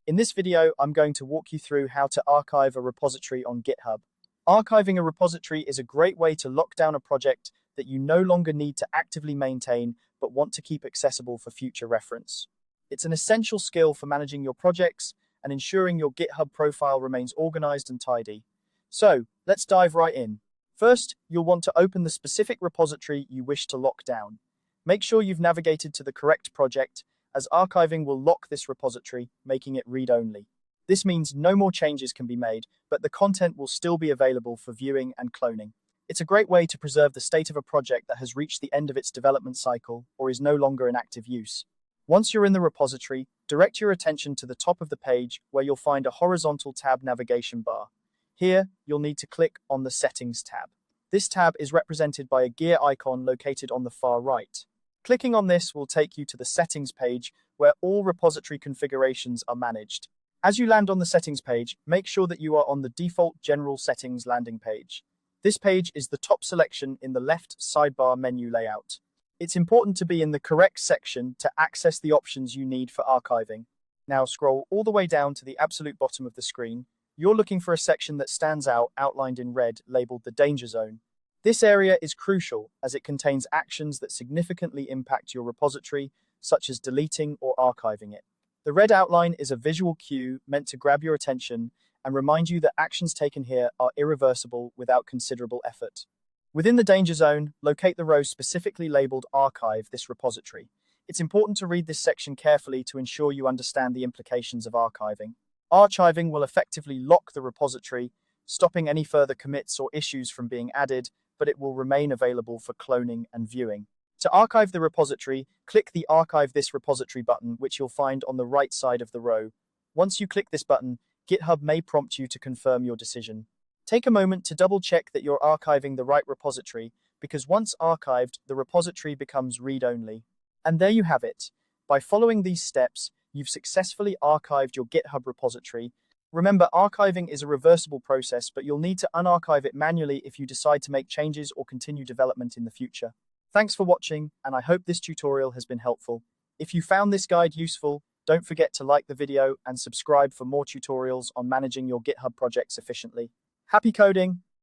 In this video, I'm going to walk you through how to archive a repository on GitHub. Archiving a repository is a great way to lock down a project that you no longer need to actively maintain but want to keep accessible for future reference. It's an essential skill for managing your projects and ensuring your GitHub profile remains organized and tidy. So, let's dive right in. First, you'll want to open the specific repository you wish to lock down. Make sure you've navigated to the correct project, as archiving will lock this repository, making it read-only. This means no more changes can be made, but the content will still be available for viewing and cloning. It's a great way to preserve the state of a project that has reached the end of its development cycle or is no longer in active use. Once you're in the repository, direct your attention to the top of the page where you'll find a horizontal tab navigation bar. Here, you'll need to click on the Settings tab. This tab is represented by a gear icon located on the far right. Clicking on this will take you to the Settings page where all repository configurations are managed. As you land on the Settings page, make sure that you are on the default General Settings landing page. This page is the top selection in the left sidebar menu layout. It's important to be in the correct section to access the options you need for archiving. Now scroll all the way down to the absolute bottom of the screen. You're looking for a section that stands out, outlined in red, labeled the Danger Zone. This area is crucial as it contains actions that significantly impact your repository, such as deleting or archiving it. The red outline is a visual cue meant to grab your attention and remind you that actions taken here are irreversible without considerable effort. Within the Danger Zone, locate the row specifically labeled Archive this repository. It's important to read this section carefully to ensure you understand the implications of archiving. Archiving will effectively lock the repository, stopping any further commits or issues from being added, but it will remain available for cloning and viewing. To archive the repository, click the Archive this repository button, which you'll find on the right side of the row. Once you click this button, GitHub may prompt you to confirm your decision. Take a moment to double-check that you're archiving the right repository, because once archived, the repository becomes read-only. And there you have it. By following these steps, you've successfully archived your GitHub repository. Remember, archiving is a reversible process, but you'll need to unarchive it manually if you decide to make changes or continue development in the future. Thanks for watching, and I hope this tutorial has been helpful. If you found this guide useful, don't forget to like the video and subscribe for more tutorials on managing your GitHub projects efficiently. Happy coding!